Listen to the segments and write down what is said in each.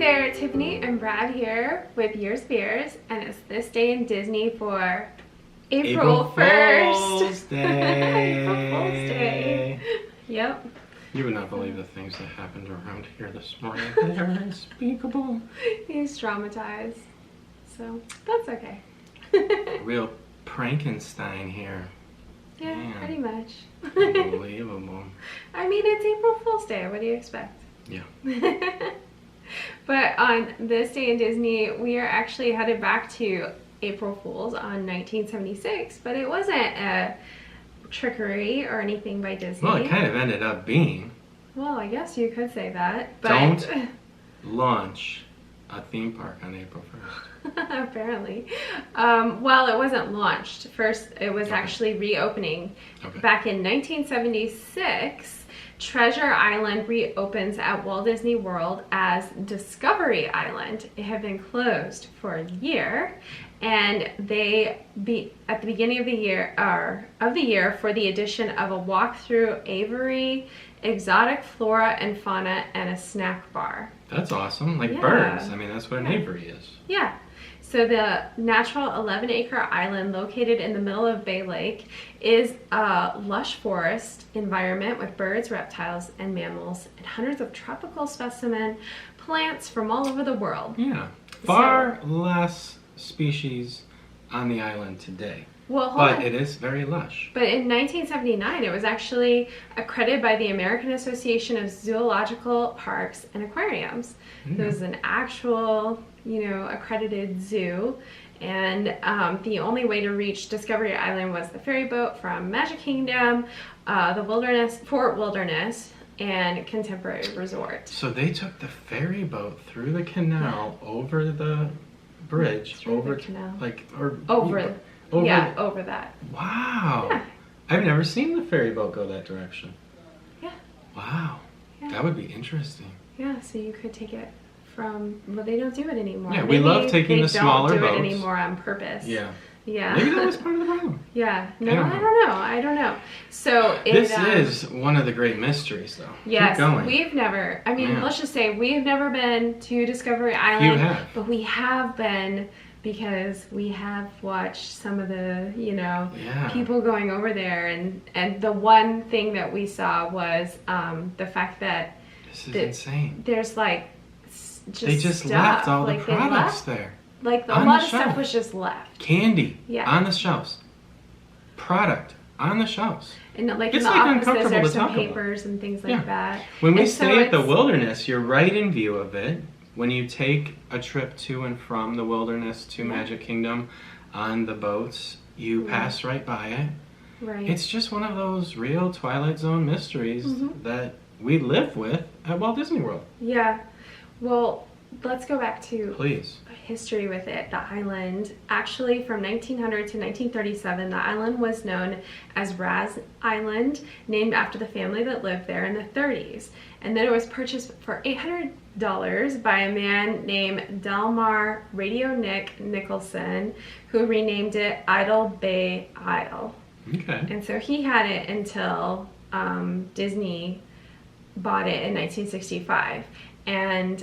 there, Tiffany and Brad here with Your Spears, and it's this day in Disney for April 1st. Fool's Day. April Fool's Day. Yep. You would not believe the things that happened around here this morning. They are unspeakable. He's traumatized, so that's okay. Real Frankenstein here. Yeah, Man. pretty much. Unbelievable. I mean, it's April Fool's Day. What do you expect? Yeah. But on this day in Disney, we are actually headed back to April Fool's on 1976, but it wasn't a trickery or anything by Disney. Well, it kind of ended up being. Well, I guess you could say that. But Don't launch a theme park on April 1st. Apparently. Well, it wasn't launched. First, it was actually reopening. Back in 1976, Treasure Island reopens at Walt Disney World as Discovery Island. It had been closed for a year, and at the beginning of the year for the addition of a walk-through aviary, exotic flora and fauna, and a snack bar. That's awesome. Like Yeah. birds. I mean, that's what an aviary is. Yeah. So the natural 11-acre island located in the middle of Bay Lake is a lush forest environment with birds, reptiles, and mammals, and hundreds of tropical specimen plants from all over the world. Yeah. Far less species on the island today. Well, but it is very lush. But in 1979, it was actually accredited by the American Association of Zoological Parks and Aquariums. It was an actual, accredited zoo. And the only way to reach Discovery Island was the ferry boat from Magic Kingdom, Fort Wilderness, and Contemporary Resort. So they took the ferry boat through the canal, over the bridge, over that. Wow. Yeah. I've never seen the ferry boat go that direction. Yeah. Wow. Yeah. That would be interesting. Yeah, so you could take it from, well, they don't do it anymore. Yeah, we love taking the smaller boats. They don't do it anymore on purpose. Yeah. Yeah. Maybe that was part of the problem. Yeah. No, I don't know. So this is one of the great mysteries, though. Yes. Keep going. We've never, let's just say we've never been to Discovery Island. You have. But we have been, because we have watched some of the, people going over there, and the one thing that we saw was the fact that this is insane. There's they just left all the products there. Like a lot of stuff was just left. Candy on the shelves. Product on the shelves. And in the offices there's some papers and things like that. When we stay at the wilderness, you're right in view of it. When you take a trip to and from the wilderness to Magic Kingdom on the boats, you pass right by it. Right. It's just one of those real Twilight Zone mysteries that we live with at Walt Disney World. Yeah. Well, let's go back to history with it. The island, actually from 1900 to 1937, the island was known as Raz Island, named after the family that lived there in the 30s. And then it was purchased for $800 by a man named Delmar Radio Nick Nicholson, who renamed it Idle Bay Isle. Okay. And so he had it until Disney bought it in 1965. And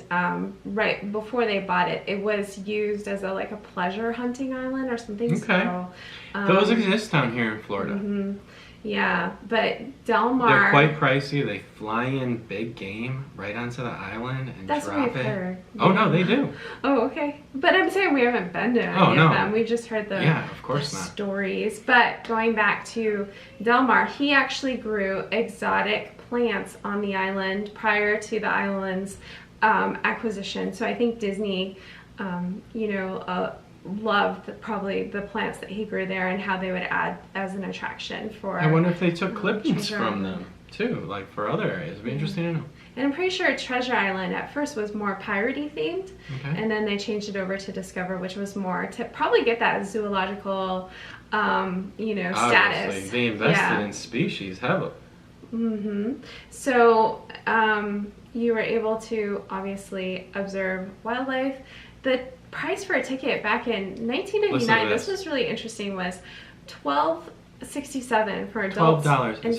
right before they bought it, it was used as a pleasure hunting island or something. Okay. So, those exist down here in Florida. Yeah, but Delmar... They're quite pricey. They fly in big game right onto the island and That's drop what we've it. heard. Oh, no, they do. Oh, okay. But I'm saying we haven't been to any of them. We just heard the stories. But going back to Delmar, he actually grew exotic plants on the island prior to the island's acquisition. So I think Disney, loved probably the plants that he grew there and how they would add as an attraction for... I wonder if they took clippings from them too, for other areas. It'd be interesting to know. And I'm pretty sure Treasure Island at first was more piratey themed, and then they changed it over to Discover, which was more to probably get that zoological, status. Obviously, they invested in species heavily. So you were able to obviously observe wildlife. The price for a ticket back in 1999, this was really interesting, was $12.67 for adults $12.67. and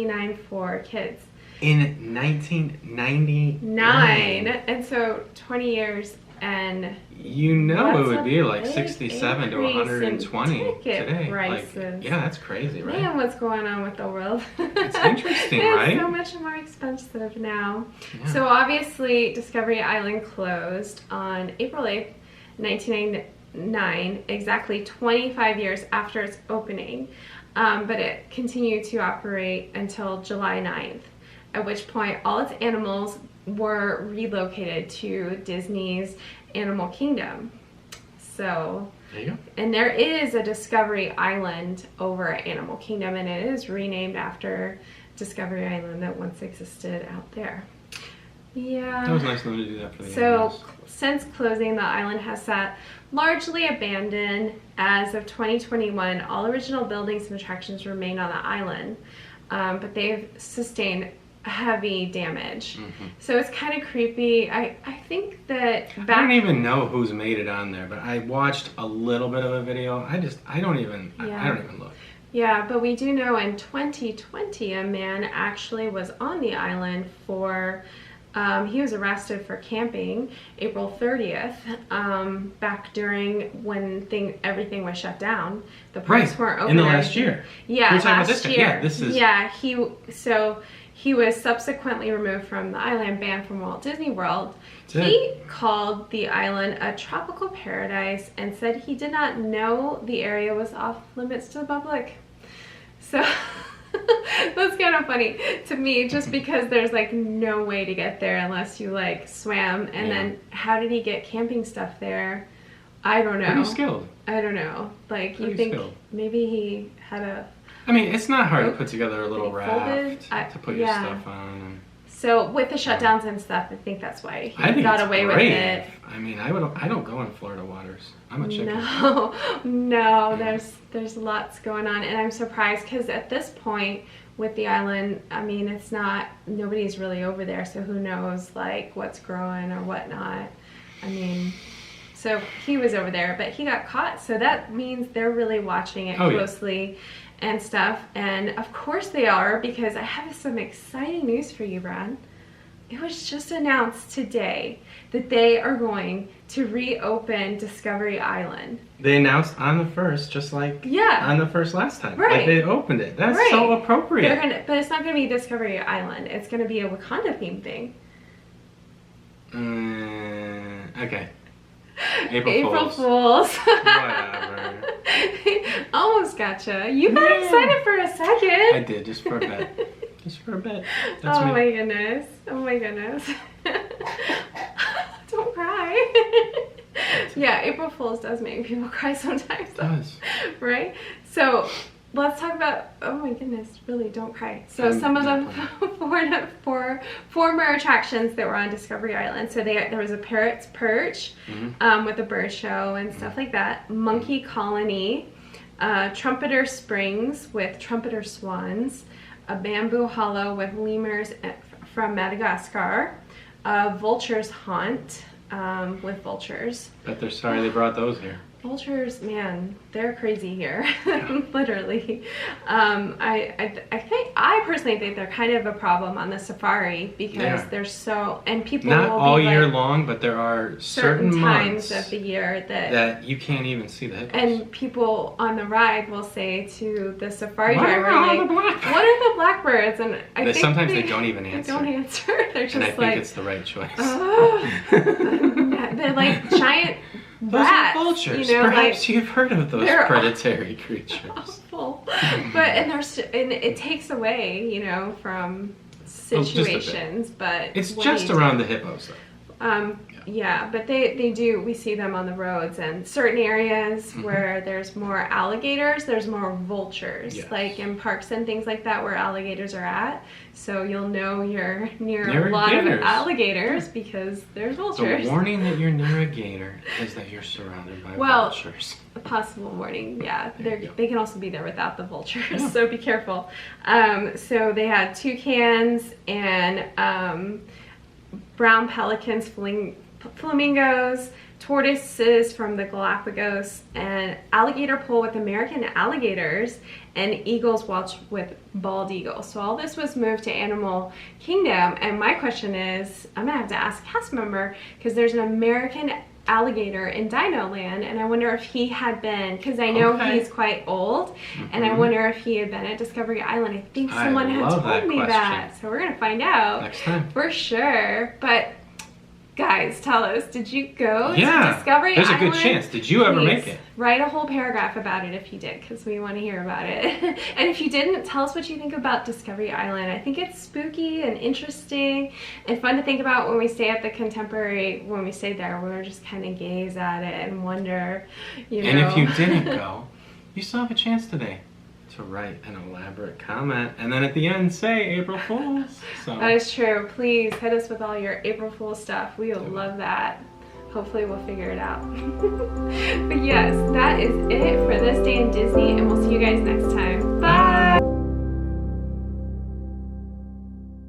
$6.89 for kids. in 1999. And so 20 years and you know it that's would be a like big 67 to increase in 120 ticket today. prices. Like, yeah, that's crazy, right? Man, what's going on with the world? It's interesting, It's right? so much more expensive now. Yeah. So obviously Discovery Island closed on April 8th, 1999, exactly 25 years after its opening. But it continued to operate until July 9th, at which point all its animals were relocated to Disney's Animal Kingdom. So, There you go. and there is a Discovery Island over at Animal Kingdom, and it is renamed after Discovery Island that once existed out there. Yeah. That was nice of them to do that for the So, animals. since closing, the island has sat largely abandoned. As of 2021, all original buildings and attractions remain on the island, but they've sustained heavy damage. So it's kind of creepy. I think that I don't even know who's made it on there, but I watched a little bit of a video. I don't even look. Yeah, but we do know in 2020 a man actually was on the island for he was arrested for camping April 30th, back during when everything was shut down. The parks weren't open. In the last year. Yeah, You're talking about last this year. guy. Yeah, this is. Yeah, he was subsequently removed from the island, banned from Walt Disney World. He called the island a tropical paradise and said he did not know the area was off limits to the public. So that's kind of funny to me, just because there's like no way to get there unless you like swam. And then how did he get camping stuff there? I don't know. Pretty skilled. I don't know. Like, Pretty you think skilled. maybe he had a... I mean, it's not hard to put together a little raft to put your yeah. stuff on. So with the shutdowns and stuff, I think that's why he got away with great. it. I mean, I don't go in Florida waters. I'm a chicken. No, there's lots going on, and I'm surprised because at this point with the island, I mean, it's not, nobody's really over there, so who knows like what's growing or whatnot. I mean, so he was over there, but he got caught, so that means they're really watching it closely. And stuff, and of course they are, because I have some exciting news for you, Brad. It was just announced today that they are going to reopen Discovery Island. They announced on the 1st, just like on the 1st last time. Right. Like they opened it. That's so appropriate. But it's not going to be Discovery Island. It's going to be a Wakanda themed thing. Okay. April Fools. Whatever. Almost gotcha. You got excited for a second. I did, just for a bit. Just for a bit. That's my goodness. Oh my goodness. Don't cry. Yeah, April Fools does make people cry sometimes. It does. Right? So let's talk about, oh my goodness, really, don't cry. So some of the former attractions that were on Discovery Island. So there was a Parrot's Perch with a bird show and stuff like that. Monkey Colony, Trumpeter Springs with trumpeter swans, a Bamboo Hollow with lemurs from Madagascar, Vulture's Haunt with vultures. Bet they're sorry they brought those here. Vultures, man, they're crazy here, literally. I personally think they're kind of a problem on the safari because they're so, and people not will all be year like, long, but there are certain times months of the year that you can't even see the hippos. And people on the ride will say to the safari What driver, are like, the blackbirds? "What are the blackbirds?" And I think sometimes they don't even answer. They don't answer. They're just and I like, think it's the right choice. they're like giant Those rats, are vultures. you know, Perhaps like, you've heard of those predatory creatures. Awful. But and it takes away, you know, from situations. But it's just around the hippos, though. Yeah, but they do. We see them on the roads, and certain areas where there's more alligators, there's more vultures. Yes. Like in parks and things like that where alligators are at. So you'll know you're near a lot of alligators because there's vultures. The warning that you're near a gator is that you're surrounded by vultures. A possible warning, yeah. They can also be there without the vultures, Yeah. so be careful. So they had toucans and brown pelicans flamingos, tortoises from the Galapagos, and alligator pool with American alligators, and eagles watch with bald eagles. So all this was moved to Animal Kingdom, and my question is, I'm gonna have to ask a cast member, because there's an American alligator in Dino Land, and I wonder if he had been, because I know he's quite old, and I wonder if he had been at Discovery Island. I think someone had told me that, so we're gonna find out next time for sure. But guys, tell us, did you go to Discovery Island? There's a good chance. Did you ever make it? Write a whole paragraph about it if you did, because we want to hear about it. And if you didn't, tell us what you think about Discovery Island. I think it's spooky and interesting and fun to think about when we stay at the Contemporary. When we stay there, we'll just kind of gaze at it and wonder, you know. And if you didn't go, you still have a chance today to write an elaborate comment, and then at the end say April Fools. So that is true. Please hit us with all your April Fool's stuff. We will love that. Hopefully we'll figure it out. But yes, that is it for this day in Disney, and we'll see you guys next time. Bye!